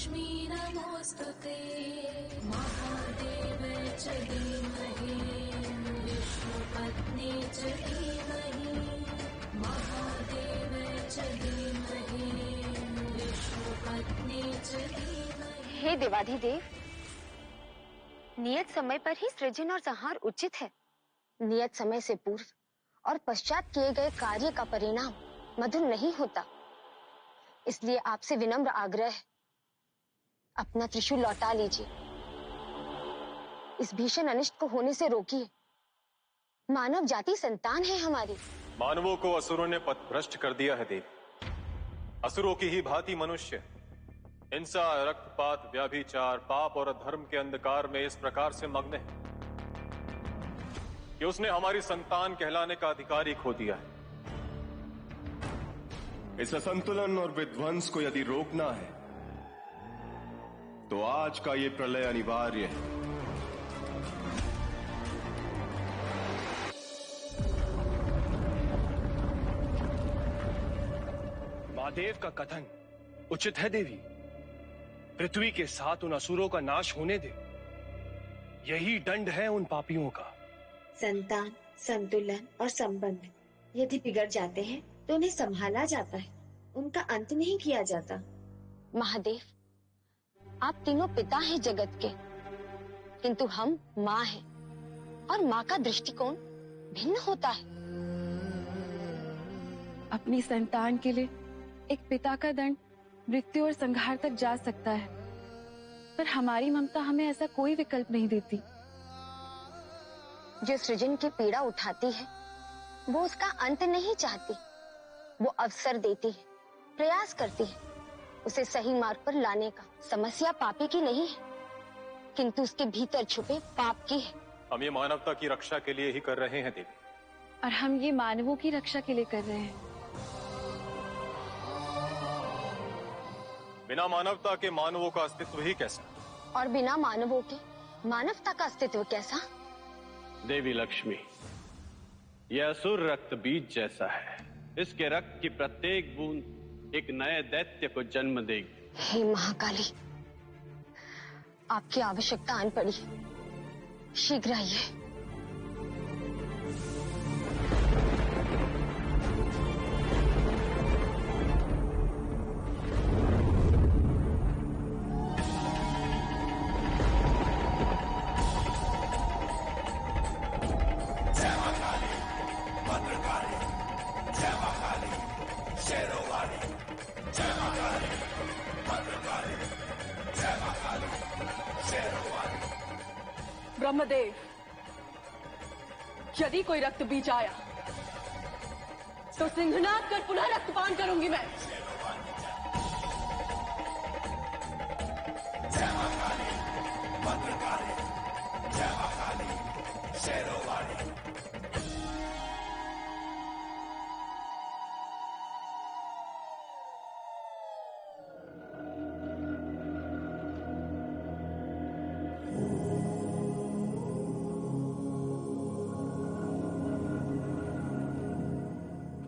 लक्ष्मी नमोस्तुते महादेव च धीमहि विष्णुपत्नी च धीमहि महादेव च धीमहि विष्णुपत्नी च धीमहि। हे देवाधिदेव, नियत समय पर ही सृजन और संहार उचित है। नियत समय से पूर्व और पश्चात किए गए कार्य का परिणाम मधुर नहीं होता। इसलिए आपसे विनम्र आग्रह है, अपना त्रिशूल लौटा लीजिए। इस भीषण अनिष्ट को होने से रोकिए। मानव जाति संतान है हमारी। मानवों को असुरों ने पथभ्रष्ट कर दिया है देवी। असुरों की ही भांति मनुष्य हिंसा, रक्तपात, व्याभिचार, पाप और अधर्म के अंधकार में इस प्रकार से मग्न है कि उसने हमारी संतान कहलाने का अधिकार ही खो दिया है। इस असंतुलन और विध्वंस को यदि रोकना है तो आज का ये प्रलय अनिवार्य है। महादेव का कथन उचित है देवी। पृथ्वी के साथ उन असुरों का नाश होने दे। यही दंड है उन पापियों का। संतान, संतुलन और संबंध यदि बिगड़ जाते हैं तो उन्हें संभाला जाता है, उनका अंत नहीं किया जाता। महादेव, आप तीनों पिता हैं जगत के, किंतु हम माँ हैं और माँ का दृष्टिकोण भिन्न होता है। अपनी संतान के लिए एक पिता का दंड मृत्यु और संहार तक जा सकता है, पर हमारी ममता हमें ऐसा कोई विकल्प नहीं देती। जो सृजन की पीड़ा उठाती है वो उसका अंत नहीं चाहती। वो अवसर देती है, प्रयास करती है उसे सही मार्ग पर लाने का। समस्या पापी की नहीं है, किंतु उसके भीतर छुपे पाप की है। हम ये मानवता की रक्षा के लिए ही कर रहे हैं देवी। और हम ये मानवों की रक्षा के लिए कर रहे हैं। बिना मानवता के मानवों का अस्तित्व ही कैसा, और बिना मानवों के मानवता का अस्तित्व कैसा? देवी लक्ष्मी, यह असुर रक्त बीज जैसा है। इसके रक्त की प्रत्येक बूंद एक नए दैत्य को जन्म देगी। हे महाकाली, आपकी आवश्यकता आन पड़ी, शीघ्र आइए। ब्रह्मदेव, यदि कोई रक्त बीज आया तो सिंहनाद कर पुनः रक्तपान करूंगी मैं। जय मां काली, भद्रकाली, जय मां काली, शेरों वाली।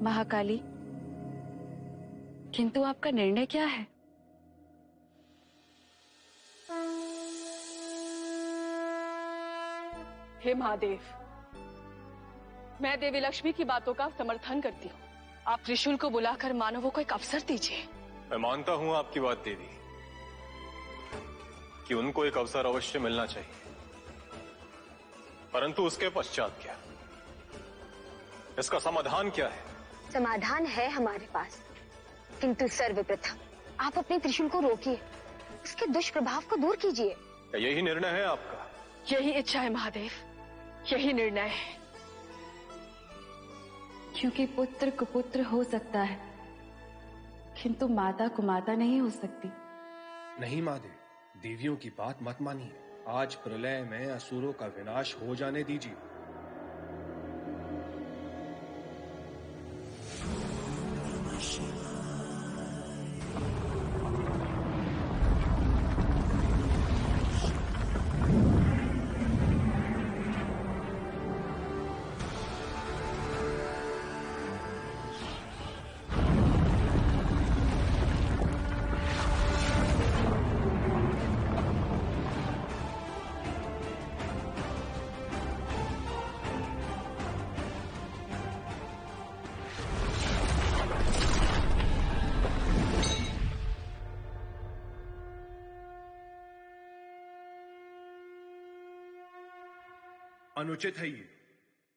महाकाली, किंतु आपका निर्णय क्या है? हे महादेव, मैं देवी लक्ष्मी की बातों का समर्थन करती हूँ। आप त्रिशूल को बुलाकर मानवों को एक अवसर दीजिए। मैं मानता हूँ आपकी बात देवी कि उनको एक अवसर अवश्य मिलना चाहिए, परंतु उसके पश्चात क्या? इसका समाधान क्या है? समाधान है हमारे पास, किंतु सर्वप्रथम आप अपने त्रिशूल को रोकिए, उसके दुष्प्रभाव को दूर कीजिए। यही निर्णय है आपका? यही इच्छा है महादेव, यही निर्णय है। क्योंकि पुत्र कुपुत्र हो सकता है, किंतु माता कुमाता नहीं हो सकती। नहीं महादेव, देवियों की बात मत मानिए। आज प्रलय में असुरों का विनाश हो जाने दीजिए। अनुचित है ये।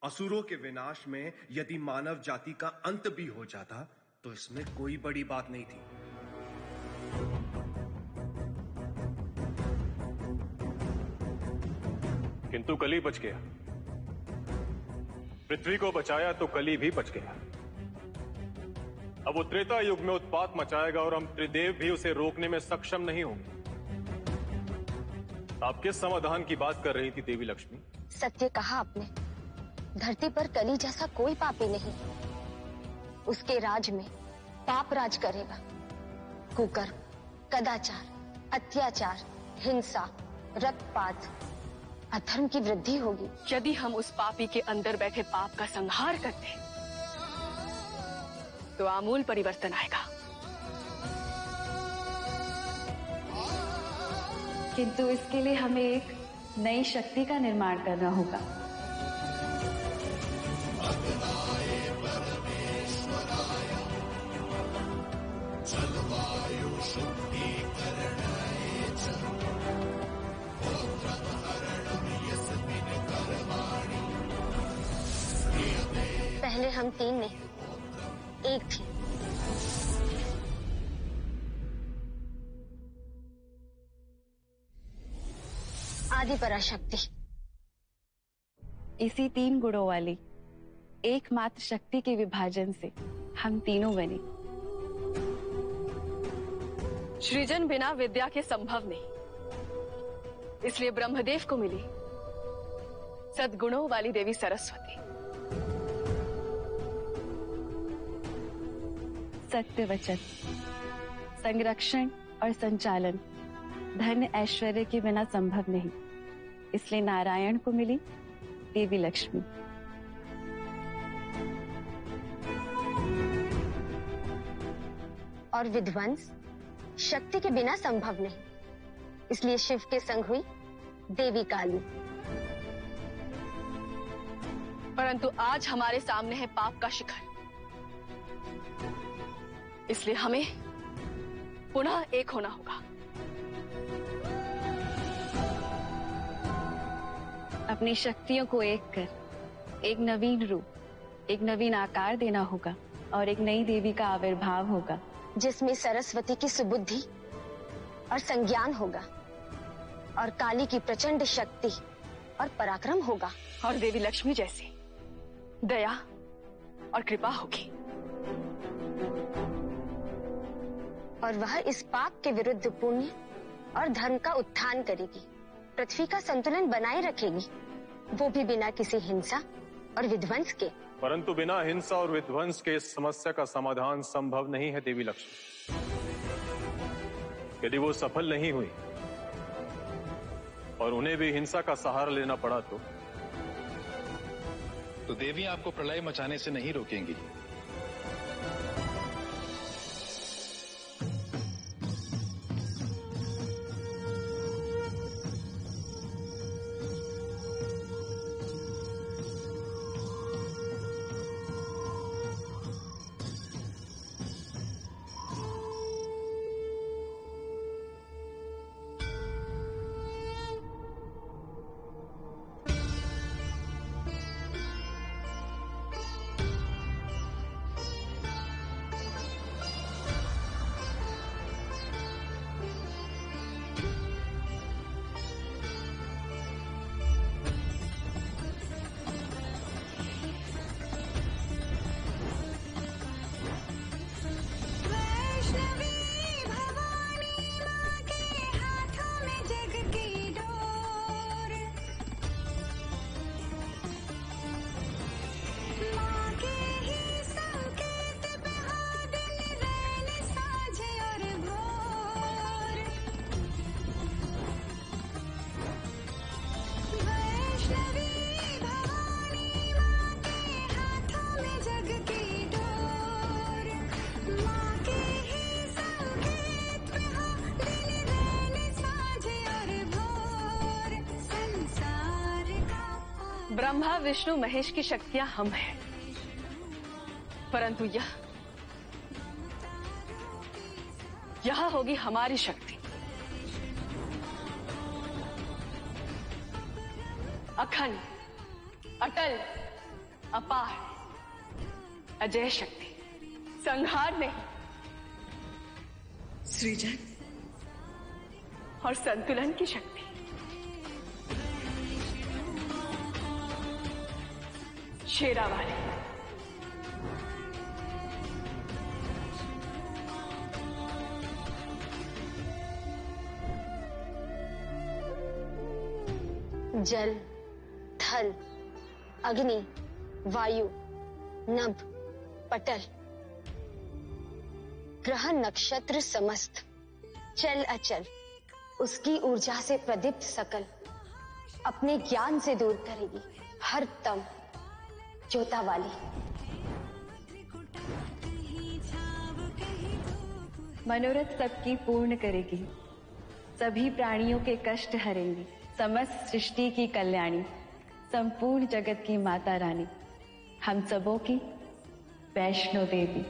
असुरों के विनाश में यदि मानव जाति का अंत भी हो जाता तो इसमें कोई बड़ी बात नहीं थी। किंतु कली बच गया। पृथ्वी को बचाया तो कली भी बच गया। अब वो त्रेता युग में उत्पात मचाएगा और हम त्रिदेव भी उसे रोकने में सक्षम नहीं होंगे। आप किस समाधान की बात कर रही थी देवी लक्ष्मी? सत्य कहा आपने। धरती पर कली जैसा कोई पापी नहीं। उसके राज में पाप राज करेगा। कुकर्म, कदाचार, अत्याचार, हिंसा, रक्तपात, अधर्म की वृद्धि होगी। यदि हम उस पापी के अंदर बैठे पाप का संहार करते तो आमूल परिवर्तन आएगा। किंतु इसके लिए हमें एक नई शक्ति का निर्माण करना होगा। पहले हम 3 नहीं, 1 थी। आदि पराशक्ति। इसी 3 गुणों वाली एकमात्र शक्ति के विभाजन से हम तीनों बने। सृजन बिना विद्या के संभव नहीं। इसलिए ब्रह्मदेव को मिली सद्गुणों वाली देवी सरस्वती। सत्य वचन, संरक्षण और संचालन धन ऐश्वर्य के बिना संभव नहीं। इसलिए नारायण को मिली देवी लक्ष्मी। और विध्वंस शक्ति के बिना संभव नहीं। इसलिए शिव के संग हुई देवी काली। परंतु आज हमारे सामने है पाप का शिखर। इसलिए हमें पुनः एक होना होगा। अपनी शक्तियों को एक कर एक नवीन रूप, एक नवीन आकार देना होगा और एक नई देवी का आविर्भाव होगा, जिसमें सरस्वती की सुबुद्धि और संज्ञान होगा और काली की प्रचंड शक्ति और पराक्रम होगा और देवी लक्ष्मी जैसी दया और कृपा होगी। और वह इस पाप के विरुद्ध पुण्य और धर्म का उत्थान करेगी, पृथ्वी का संतुलन बनाए रखेगी, वो भी बिना किसी हिंसा और विध्वंस के। परंतु बिना हिंसा और विध्वंस के इस समस्या का समाधान संभव नहीं है देवी लक्ष्मी। यदि वो सफल नहीं हुई और उन्हें भी हिंसा का सहारा लेना पड़ा तो देवी आपको प्रलय मचाने से नहीं रोकेंगी। ब्रह्मा विष्णु महेश की शक्तियां हम हैं, परंतु यह होगी हमारी शक्ति। अखंड अटल, अपार, अजय शक्ति, संहार नहीं, सृजन और संतुलन की शक्ति। शेरावाली। जल, थल, अग्नि, वायु, नभ, पटल, ग्रह नक्षत्र समस्त, चल अचल, उसकी ऊर्जा से प्रदीप्त सकल, अपने ज्ञान से दूर करेगी हर तम, ज्योता वाली। मनोरथ सबकी पूर्ण करेगी, सभी प्राणियों के कष्ट हरेंगी, समस्त सृष्टि की कल्याणी, संपूर्ण जगत की माता रानी, हम सबों की वैष्णो देवी।